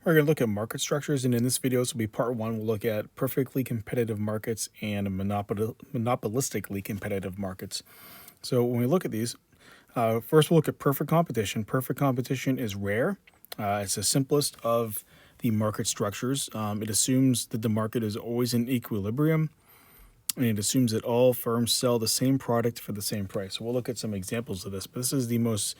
We're going to look at market structures, and in this video, this will be part one. We'll look at perfectly competitive markets and monopolistically competitive markets. So when we look at these, first we'll look at perfect competition. Perfect competition is rare. It's the simplest of the market structures. It assumes that the market is always in equilibrium, and it assumes that all firms sell the same product for the same price. So we'll look at some examples of this, but this is the most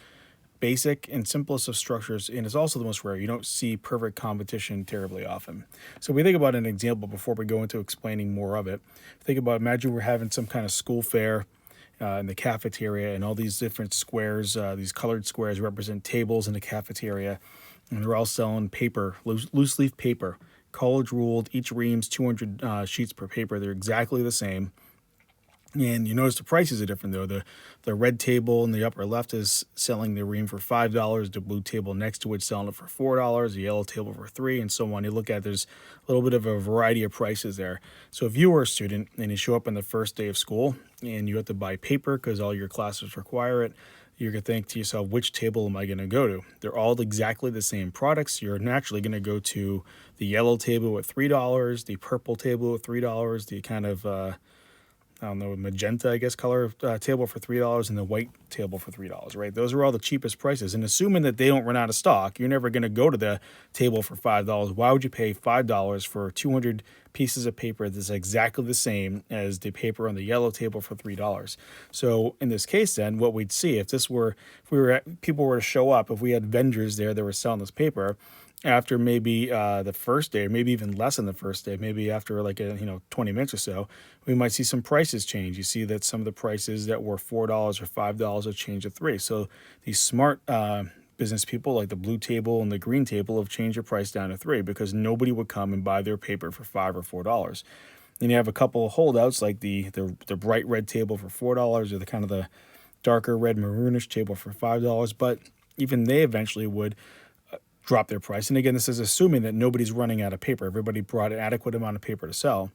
basic and simplest of structures, and it's also the most rare. You don't see perfect competition terribly often. So we think about an example before we go into explaining more of it. Think about, imagine we're having some kind of school fair in the cafeteria, and all these different squares, these colored squares represent tables in the cafeteria, and they're all selling paper, loose leaf paper, college ruled, each ream's 200 sheets per paper. They're exactly the same. And you notice the prices are different though. The red table in the upper left is selling the ream for $5. The blue table next to it selling it for $4. The yellow table for $3, and so on. You look at, there's a little bit of a variety of prices there. So if you were a student and you show up on the first day of school and you have to buy paper because all your classes require it, you're going to think to yourself, which table am I going to go to? They're all exactly the same products. You're naturally going to go to the yellow table at $3, the purple table at $3, the kind of I don't know, magenta, I guess, color table for $3, and the white table for $3, right? Those are all the cheapest prices. And assuming that they don't run out of stock, you're never going to go to the table for $5. Why would you pay $5 for 200 pieces of paper that's exactly the same as the paper on the yellow table for $3? So in this case, then, what we'd see if people were to show up, if we had vendors there that were selling this paper, after maybe the first day, or maybe even less than the first day, maybe after like 20 minutes or so, we might see some prices change. You see that some of the prices that were $4 or $5 have changed to $3. So these smart business people, like the blue table and the green table, have changed their price down to $3 because nobody would come and buy their paper for $5 or $4. Then you have a couple of holdouts, like the bright red table for $4, or the kind of the darker red maroonish table for $5. But even they eventually would drop their price. And again, this is assuming that nobody's running out of paper. Everybody brought an adequate amount of paper to sell.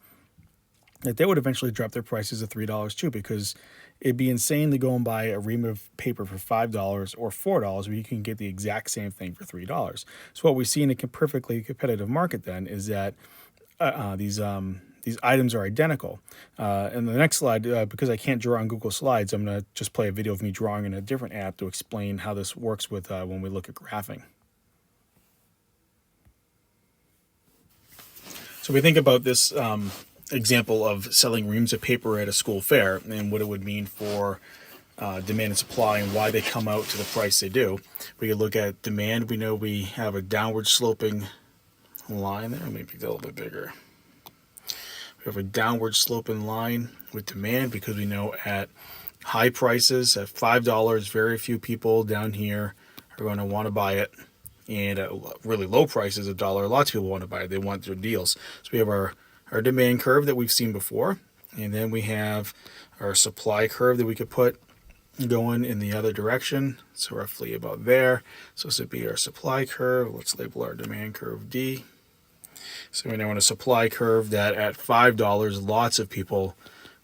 That they would eventually drop their prices to $3 too, because it'd be insane to go and buy a ream of paper for $5 or $4 where you can get the exact same thing for $3. So what we see in a perfectly competitive market then is that these items are identical. And the next slide, because I can't draw on Google Slides, I'm going to just play a video of me drawing in a different app to explain how this works with when we look at graphing. So we think about this example of selling reams of paper at a school fair and what it would mean for demand and supply and why they come out to the price they do. We could look at demand. We know we have a downward sloping line there. Let me make that a little bit bigger. We have a downward sloping line with demand because we know at high prices, at $5, very few people down here are going to want to buy it. And at really low prices, $1, lots of people want to buy it. They want their deals. So we have our demand curve that we've seen before. And then we have our supply curve that we could put going in the other direction. So roughly about there. So this would be our supply curve. Let's label our demand curve D. So we now want a supply curve that at $5, lots of people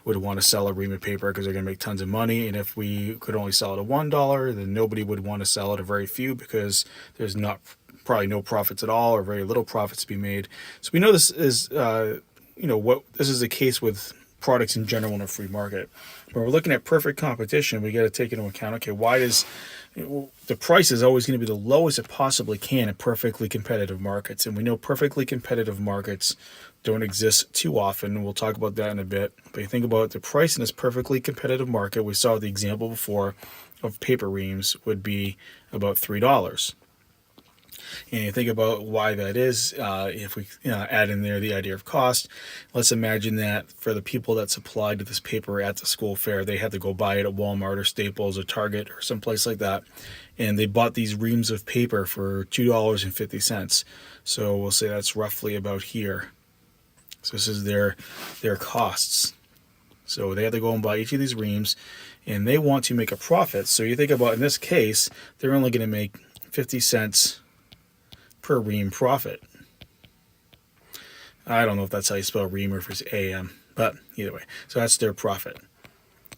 would want to sell a ream of paper because they're going to make tons of money. And if we could only sell it at $1, then nobody would want to sell it at very few because there's probably no profits at all or very little profits to be made. So we know this is, this is the case with products in general in a free market. When we're looking at perfect competition, we got to take into account, okay, why does the price is always going to be the lowest it possibly can in perfectly competitive markets. And we know perfectly competitive markets don't exist too often. We'll talk about that in a bit. But you think about the price in this perfectly competitive market, we saw the example before of paper reams would be about $3. And you think about why that is, if we add in there the idea of cost, let's imagine that for the people that supplied to this paper at the school fair, they had to go buy it at Walmart or Staples or Target or someplace like that. And they bought these reams of paper for $2.50. So we'll say that's roughly about here. So this is their costs. So they have to go and buy each of these reams, and they want to make a profit. So you think about, in this case, they're only going to make 50 cents per ream profit. I don't know if that's how you spell ream or if it's AM, but either way. So that's their profit.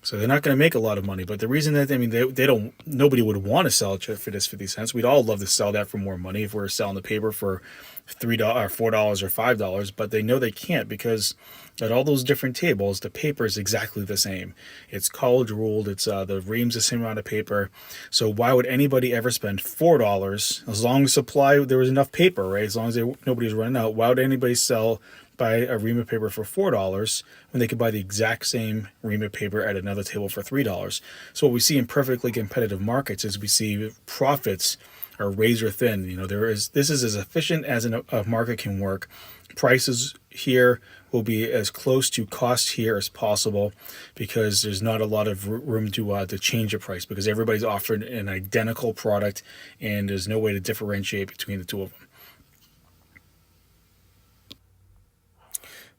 So they're not going to make a lot of money. But the reason that, I mean, they don't, nobody would want to sell it for this 50 cents. We'd all love to sell that for more money if we were selling the paper for $3 or $4 or $5. But they know they can't because at all those different tables, the paper is exactly the same. It's college ruled. It's the ream's the same amount of paper. So why would anybody ever spend $4 as long as supply there was enough paper, right? As long as nobody was running out, why would anybody buy a ream of paper for $4 when they could buy the exact same ream of paper at another table for $3? So what we see in perfectly competitive markets is we see profits are razor thin. This is as efficient as a market can work. Prices here will be as close to cost here as possible because there's not a lot of room to change a price because everybody's offered an identical product and there's no way to differentiate between the two of them.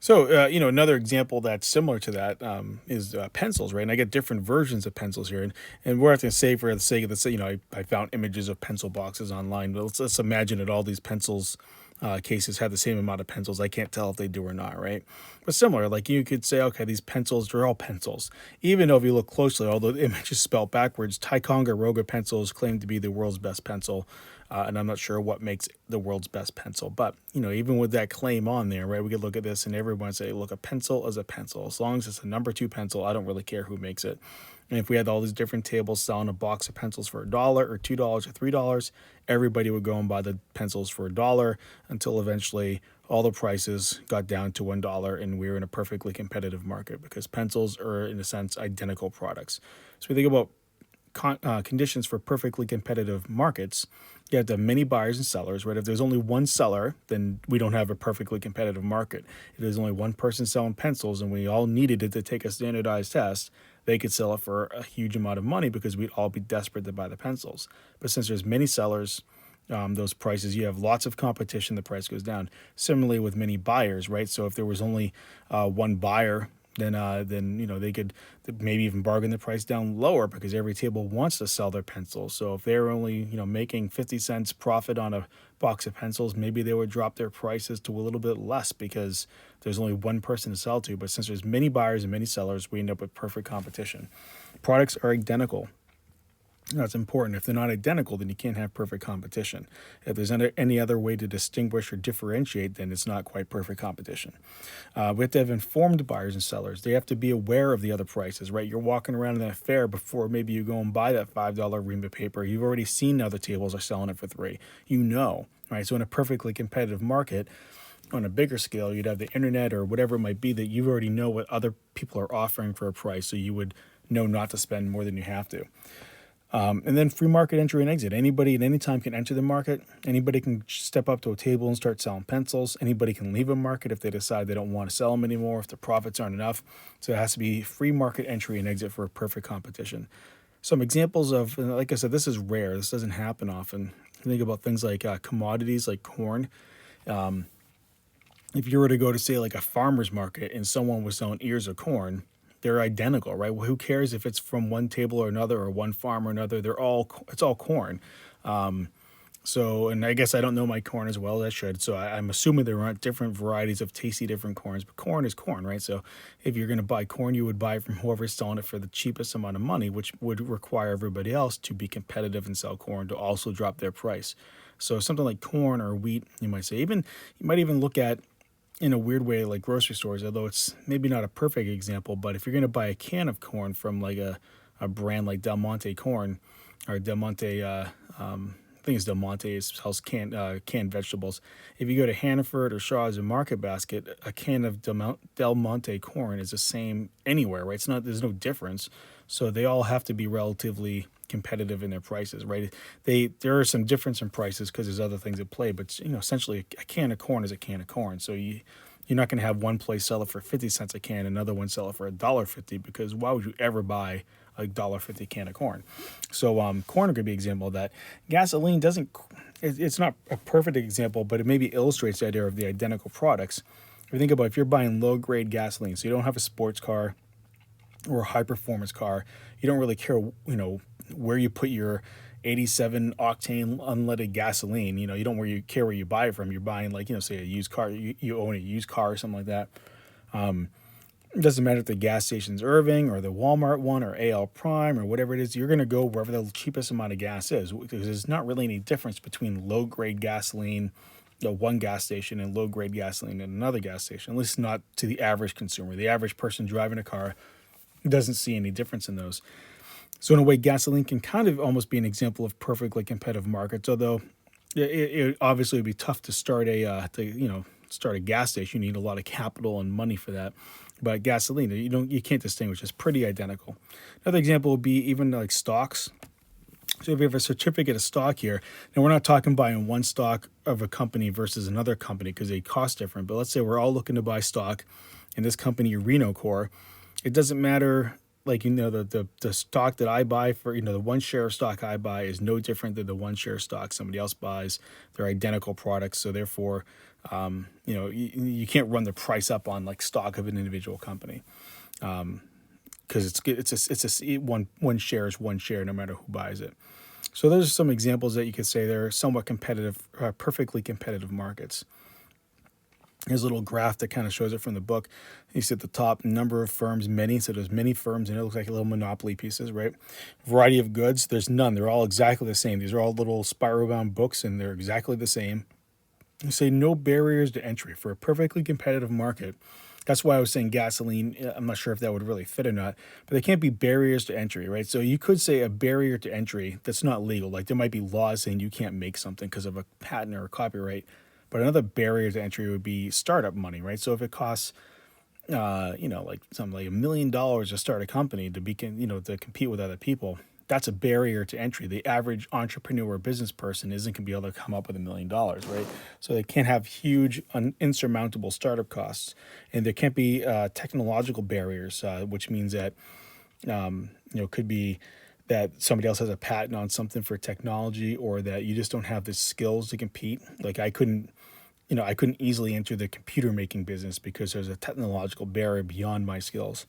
So, another example that's similar to that is pencils, right? And I get different versions of pencils here. And we're not going to say for the sake of this, I found images of pencil boxes online, but let's imagine that all these pencils cases have the same amount of pencils. I can't tell if they do or not, right? But similar, like you could say, okay, these pencils, they're all pencils. Even though if you look closely, although the image is spelled backwards, Ticonderoga pencils claim to be the world's best pencil. And I'm not sure what makes the world's best pencil. But, even with that claim on there, right, we could look at this and everyone say, look, a pencil is a pencil. As long as it's a number 2 pencil, I don't really care who makes it. And if we had all these different tables selling a box of pencils for $1 or $2 or $3, everybody would go and buy the pencils for $1 until eventually all the prices got down to $1 and we were in a perfectly competitive market because pencils are, in a sense, identical products. So we think about conditions for perfectly competitive markets. You have to have many buyers and sellers, right? If there's only one seller, then we don't have a perfectly competitive market. If there's only one person selling pencils and we all needed it to take a standardized test, they could sell it for a huge amount of money because we'd all be desperate to buy the pencils. But since there's many sellers, those prices, you have lots of competition, the price goes down. Similarly with many buyers, right? So if there was only one buyer, then they could maybe even bargain the price down lower because every table wants to sell their pencils. So if they're only making 50 cents profit on a box of pencils, maybe they would drop their prices to a little bit less because there's only one person to sell to. But since there's many buyers and many sellers, we end up with perfect competition. Products are identical. That's important. If they're not identical, then you can't have perfect competition. If there's any other way to distinguish or differentiate, then it's not quite perfect competition. We have to have informed buyers and sellers. They have to be aware of the other prices, right? You're walking around in that fair before maybe you go and buy that $5 ream of paper. You've already seen other tables are selling it for $3. Right? So in a perfectly competitive market, on a bigger scale, you'd have the internet or whatever it might be that you already know what other people are offering for a price, so you would know not to spend more than you have to. And then free market entry and exit. Anybody at any time can enter the market. Anybody can step up to a table and start selling pencils. Anybody can leave a market if they decide they don't want to sell them anymore, if the profits aren't enough. So it has to be free market entry and exit for a perfect competition. Some examples of, like I said, this is rare. This doesn't happen often. Think about things like commodities like corn. If you were to go to, say, like a farmer's market and someone was selling ears of corn, they're identical, right? Well, who cares if it's from one table or another or one farm or another? It's all corn. And I guess I don't know my corn as well as I should. So I'm assuming there aren't different varieties of tasty different corns, but corn is corn, right? So if you're going to buy corn, you would buy it from whoever's selling it for the cheapest amount of money, which would require everybody else to be competitive and sell corn to also drop their price. So something like corn or wheat, you might say, you might even look at, in a weird way, like grocery stores, although it's maybe not a perfect example, but if you're going to buy a can of corn from like a brand like Del Monte corn or Del Monte, I think it's Del Monte, it sells canned vegetables. If you go to Hannaford or Shaw's and Market Basket, a can of Del Monte corn is the same anywhere, right? There's no difference. So they all have to be relatively competitive in their prices, right? There are some difference in prices because there's other things at play, but essentially a can of corn is a can of corn. So you're not going to have one place sell it for 50 cents a can, another one sell it for $1.50, because why would you ever buy a $1.50 can of corn? So corn could be an example of that. Gasoline it's not a perfect example, but it maybe illustrates the idea of the identical products. If you think about if you're buying low grade gasoline, so you don't have a sports car or a high performance car, you don't really care, where you put your 87 octane unleaded gasoline. You don't care where you buy it from. You're buying, like, say a used car, you own a used car or something like that. It doesn't matter if the gas station's Irving or the Walmart one or AL Prime or whatever it is, you're going to go wherever the cheapest amount of gas is, because there's not really any difference between low grade gasoline at one gas station and low grade gasoline at another gas station, at least not to the average consumer. The average person driving a car doesn't see any difference in those. So in a way, gasoline can kind of almost be an example of perfectly competitive markets, although it obviously would be tough to start start a gas station. You need a lot of capital and money for that. But gasoline, you can't distinguish. It's pretty identical. Another example would be even like stocks. So if you have a certificate of stock here, and we're not talking buying one stock of a company versus another company because they cost different, but let's say we're all looking to buy stock in this company, Renocore. It doesn't matter, like, the stock that I buy for, the one share of stock I buy is no different than the one share of stock somebody else buys. They're identical products. So therefore, you can't run the price up on like stock of an individual company. Because it's a one share is one share no matter who buys it. So those are some examples that you could say they're somewhat competitive, perfectly competitive markets. Here's a little graph that kind of shows it from the book. You see at the top, number of firms, many. So there's many firms, and it looks like little monopoly pieces, right? Variety of goods, there's none. They're all exactly the same. These are all little spiral-bound books, and they're exactly the same. You say no barriers to entry for a perfectly competitive market. That's why I was saying gasoline. I'm not sure if that would really fit or not, but there can't be barriers to entry, right? So you could say a barrier to entry that's not legal. Like there might be laws saying you can't make something because of a patent or a copyright. But another barrier to entry would be startup money, right? So if it costs, like something like $1 million to start a company to to compete with other people, that's a barrier to entry. The average entrepreneur or business person isn't going to be able to come up with $1 million, right? So they can't have huge, insurmountable startup costs, and there can't be technological barriers, which means that could be that somebody else has a patent on something for technology, or that you just don't have the skills to compete. Like I couldn't easily enter the computer making business because there's a technological barrier beyond my skills.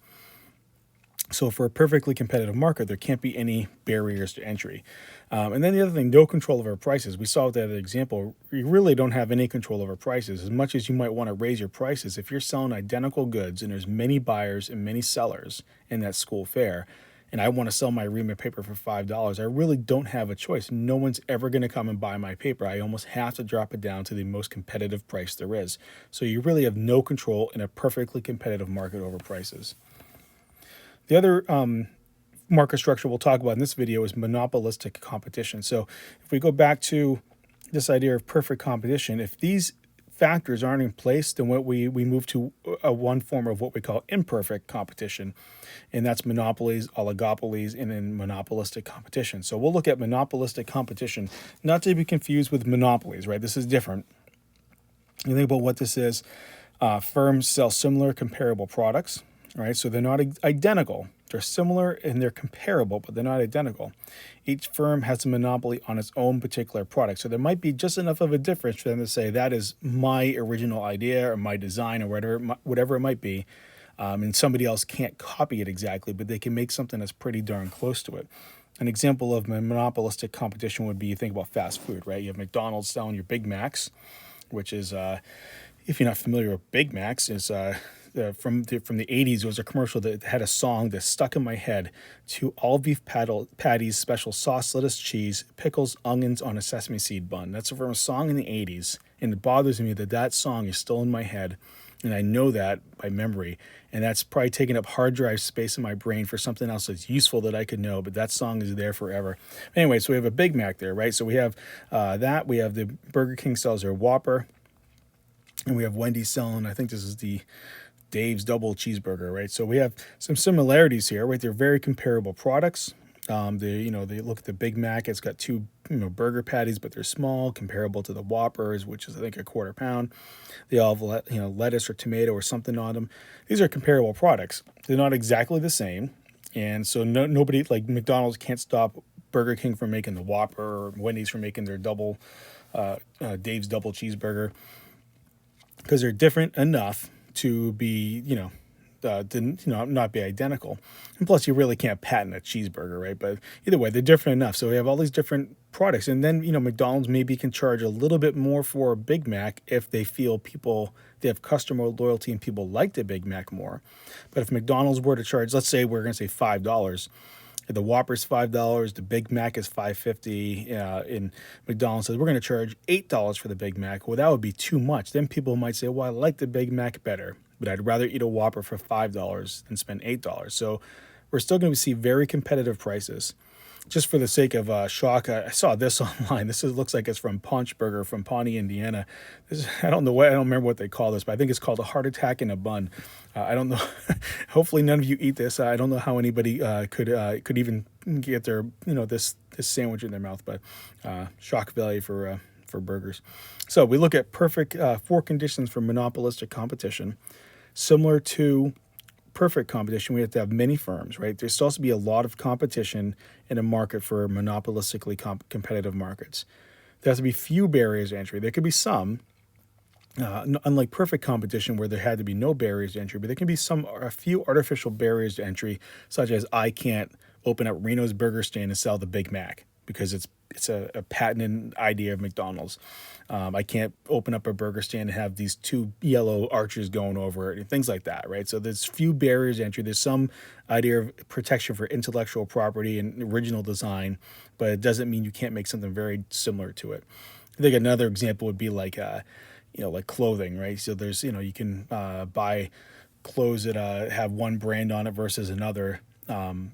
So for a perfectly competitive market, there can't be any barriers to entry. And then the other thing, no control over prices. We saw that example. You really don't have any control over prices. As much as you might want to raise your prices, if you're selling identical goods and there's many buyers and many sellers in that school fair, and I want to sell my Rima paper for $5, I really don't have a choice. No one's ever going to come and buy my paper. I almost have to drop it down to the most competitive price there is. So you really have no control in a perfectly competitive market over prices. The other market structure we'll talk about in this video is monopolistic competition. So if we go back to this idea of perfect competition, if these factors aren't in place, then what we move to one form of what we call imperfect competition, and that's monopolies, oligopolies, and then monopolistic competition. So we'll look at monopolistic competition, not to be confused with monopolies, right? This is different. You think about what this is. Firms sell similar, comparable products, right? So they're not identical. They're similar and they're comparable, but they're not identical. Each firm has a monopoly on its own particular product. So there might be just enough of a difference for them to say that is my original idea or my design or whatever it might be. And somebody else can't copy it exactly, but they can make something that's pretty darn close to it. An example of monopolistic competition would be, you think about fast food, right? You have McDonald's selling your Big Macs, which is, if you're not familiar with Big Macs, is from the 80s. There was a commercial that had a song that stuck in my head: to all beef patties, special sauce, lettuce, cheese, pickles, onions on a sesame seed bun. That's from a song in the 80s, and it bothers me that song is still in my head, and I know that by memory, and that's probably taking up hard drive space in my brain for something else that's useful that I could know, but that song is there forever. Anyway, so we have a Big Mac there, right? So we have that. We have the Burger King sells their Whopper, and we have Wendy's selling, I think this is the Dave's Double Cheeseburger, right? So we have some similarities here, right? They're very comparable products. They look at the Big Mac. It's got two, burger patties, but they're small, comparable to the Whoppers, which is I think a quarter pound. They all have lettuce or tomato or something on them. These are comparable products. They're not exactly the same, and so nobody, like McDonald's can't stop Burger King from making the Whopper or Wendy's from making their Dave's Double Cheeseburger, because they're different enough to be, didn't, not be identical. And plus, you really can't patent a cheeseburger, right? But either way, they're different enough. So we have all these different products, and then McDonald's maybe can charge a little bit more for a Big Mac if they feel they have customer loyalty and people like the Big Mac more. But if McDonald's were to charge, let's say we're going to say $5. The Whopper's $5, the Big Mac is $5.50. In McDonald's says we're going to charge $8 for the Big Mac. Well, that would be too much. Then people might say, "Well, I like the Big Mac better, but I'd rather eat a Whopper for $5 than spend $8." So we're still going to see very competitive prices. Just for the sake of shock, I saw this online. Looks like it's from Punch Burger from Pawnee, Indiana. I don't remember what they call this, but I think it's called a heart attack in a bun. I don't know. Hopefully, none of you eat this. I don't know how anybody could even get their this sandwich in their mouth, but shock value for burgers. So we look at perfect four conditions for monopolistic competition, similar to perfect competition. We have to have many firms, right? There's supposed to be a lot of competition in a market for monopolistically competitive markets. There has to be few barriers to entry. There could be some, unlike perfect competition where there had to be no barriers to entry, but there can be a few artificial barriers to entry, such as I can't open up Reno's Burger Stand and sell the Big Mac because it's a patented idea of McDonald's. I can't open up a burger stand and have these two yellow arches going over it and things like that, right? So there's few barriers to entry. There's some idea of protection for intellectual property and original design, but it doesn't mean you can't make something very similar to it. I think another example would be like clothing, right? So there's, you can buy clothes that have one brand on it versus another.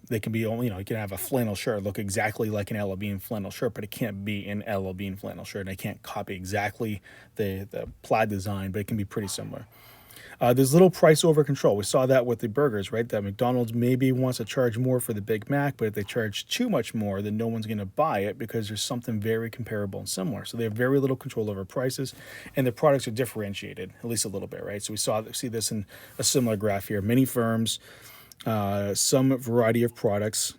They can be only, you can have a flannel shirt look exactly like an L.L. Bean flannel shirt, but it can't be an L.L. Bean flannel shirt. And I can't copy exactly the plaid design, but it can be pretty similar. There's little price over control. We saw that with the burgers, right? That McDonald's maybe wants to charge more for the Big Mac, but if they charge too much more, then no one's going to buy it because there's something very comparable and similar. So they have very little control over prices, and the products are differentiated, at least a little bit, right? So see this in a similar graph here. Many firms, some variety of products.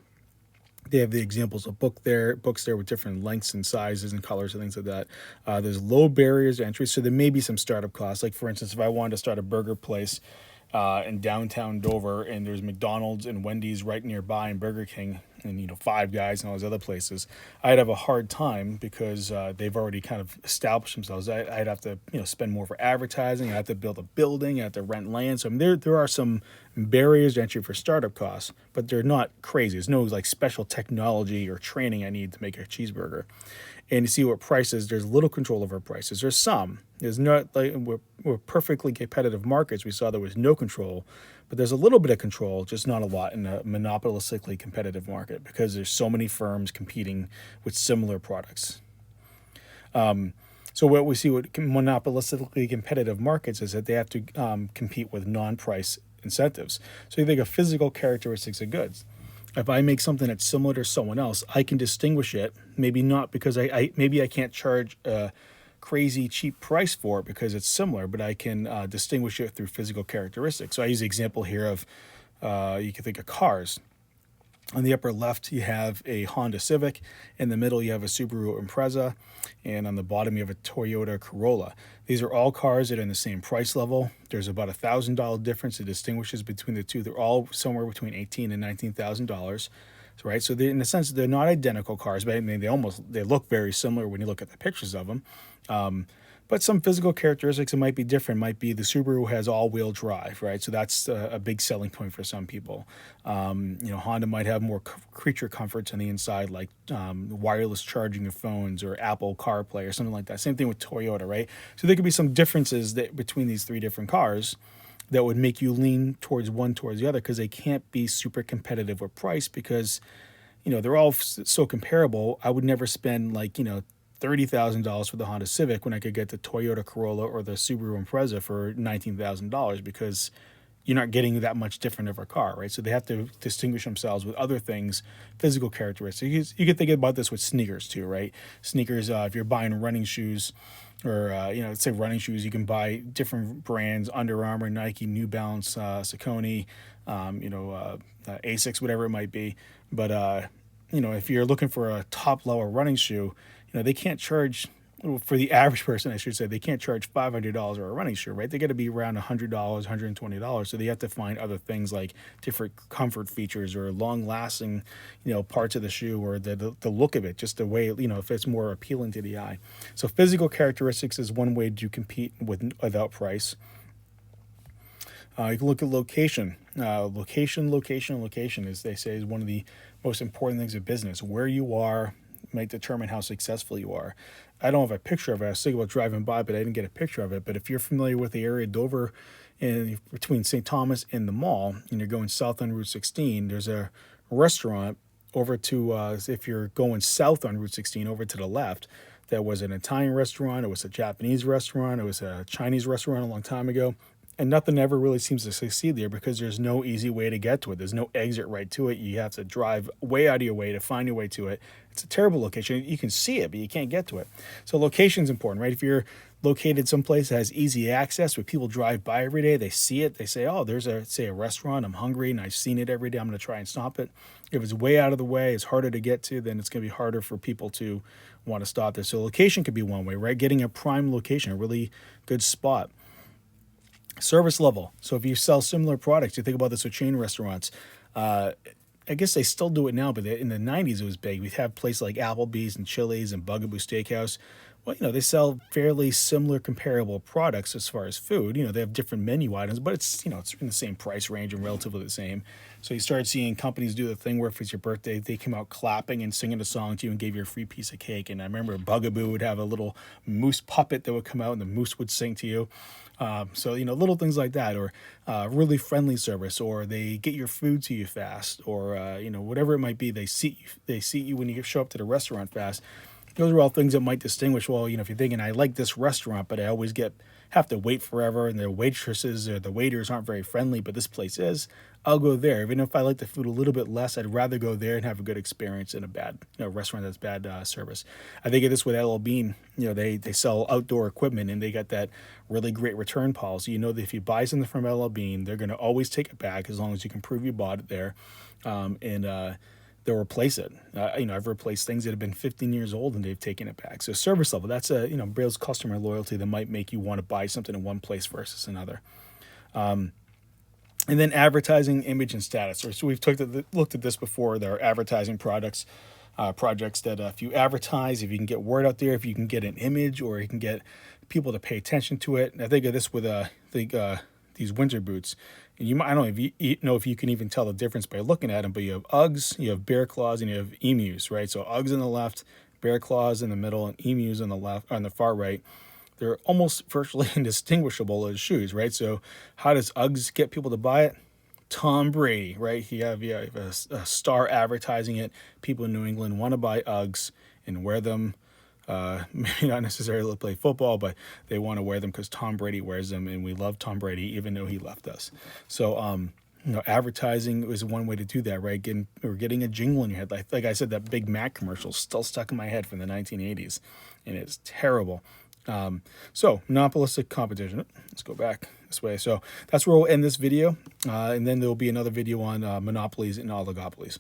They have the examples of books there with different lengths and sizes and colors and things like that. There's low barriers to entry, so there may be some startup costs. Like, for instance, if I wanted to start a burger place in downtown Dover, and there's McDonald's and Wendy's right nearby, and Burger King, and Five Guys and all those other places, I'd have a hard time because they've already kind of established themselves. I'd have to spend more for advertising. I have to build a building. I have to rent land. So there are some barriers to entry for startup costs, but they're not crazy. There's no like special technology or training I need to make a cheeseburger. And you see what prices, there's little control over prices. There's not like we're perfectly competitive markets. We saw there was no control, but there's a little bit of control, just not a lot in a monopolistically competitive market because there's so many firms competing with similar products. So what we see with monopolistically competitive markets is that they have to compete with non-price incentives. So you think of physical characteristics of goods. If I make something that's similar to someone else, I can distinguish it. Maybe not because maybe I can't charge a crazy cheap price for it because it's similar, but I can distinguish it through physical characteristics. So I use the example here of you can think of cars. On the upper left, you have a Honda Civic. In the middle, you have a Subaru Impreza. And on the bottom, you have a Toyota Corolla. These are all cars that are in the same price level. There's about $1,000 difference that distinguishes between the two. They're all somewhere between $18,000 and $19,000. Right? So in a sense, they're not identical cars, but I mean, they look very similar when you look at the pictures of them. But some physical characteristics that might be different might be the Subaru has all-wheel drive, right? So that's a big selling point for some people. Honda might have more creature comforts on the inside, like wireless charging of phones or Apple CarPlay or something like that. Same thing with Toyota, right? So there could be some differences between these three different cars that would make you lean towards one towards the other because they can't be super competitive with price because, they're all so comparable. I would never spend $30,000 for the Honda Civic when I could get the Toyota Corolla or the Subaru Impreza for $19,000 because you're not getting that much different of a car, right? So they have to distinguish themselves with other things, physical characteristics. You can think about this with sneakers too, right? Sneakers, if you're buying running shoes or, let's say running shoes, you can buy different brands, Under Armour, Nike, New Balance, Saucony, Asics, whatever it might be. But, if you're looking for a top-level running shoe, they can't charge for the average person, I should say, they can't charge $500 or a running shoe, right? They got to be around $100, $120. So they have to find other things like different comfort features or long-lasting, parts of the shoe, or the look of it, just the way, if it's more appealing to the eye. So physical characteristics is one way to compete without price. You can look at location. Location, as they say, is one of the most important things of business. Where you are might determine how successful you are. I don't have a picture of it. I was thinking about driving by, but I didn't get a picture of it. But if you're familiar with the area of Dover, between St. Thomas and the mall, and you're going south on Route 16, there's a restaurant over to, if you're going south on Route 16, over to the left, that was an Italian restaurant, it was a Japanese restaurant, it was a Chinese restaurant a long time ago. And nothing ever really seems to succeed there because there's no easy way to get to it. There's no exit right to it. You have to drive way out of your way to find your way to it. It's a terrible location. You can see it, but you can't get to it. So location's important, right? If you're located someplace that has easy access where people drive by every day, they see it, they say, oh, there's a restaurant, I'm hungry and I've seen it every day, I'm going to try and stop it. If it's way out of the way, it's harder to get to, then it's going to be harder for people to want to stop there. So location could be one way, right? Getting a prime location, a really good spot. Service level. So if you sell similar products, you think about this with chain restaurants. I guess they still do it now, but in the 90s it was big. We'd have places like Applebee's and Chili's and Bugaboo Steakhouse. Well, they sell fairly similar comparable products as far as food. They have different menu items, but it's in the same price range and relatively the same. So you start seeing companies do the thing where if it's your birthday, they come out clapping and singing a song to you and gave you a free piece of cake. And I remember Bugaboo would have a little moose puppet that would come out and the moose would sing to you. So little things like that, or really friendly service, or they get your food to you fast, or whatever it might be. They seat you when you show up to the restaurant fast. Those are all things that might distinguish. Well, if you're thinking, I like this restaurant, but I always have to wait forever, and the waitresses or the waiters aren't very friendly, but this place is, I'll go there. Even if I like the food a little bit less, I'd rather go there and have a good experience than a bad restaurant that's bad service. I think of this with LL Bean. They sell outdoor equipment, and they got that really great return policy. That if you buy something from LL Bean, they're going to always take it back as long as you can prove you bought it there, and they'll replace it. I've replaced things that have been 15 years old and they've taken it back. So service level, that's builds customer loyalty that might make you want to buy something in one place versus another. And then advertising, image, and status. So we've looked at this before. There are advertising projects that if you advertise, if you can get word out there, if you can get an image, or you can get people to pay attention to it. And I think of this with these winter boots. And I don't know if you can even tell the difference by looking at them, but you have Uggs, you have Bear Claws, and you have Emus, right? So Uggs on the left, Bear Claws in the middle, and Emus on the far right. They're almost virtually indistinguishable as shoes, right? So how does Uggs get people to buy it? Tom Brady, right? You have a star advertising it. People in New England want to buy Uggs and wear them. Maybe not necessarily to play football, but they want to wear them because Tom Brady wears them, and we love Tom Brady even though he left us. So, advertising is one way to do that, right? Getting a jingle in your head. Like I said, that Big Mac commercial is still stuck in my head from the 1980s, and it's terrible. So monopolistic competition. Let's go back this way. So that's where we'll end this video, and then there'll be another video on monopolies and oligopolies.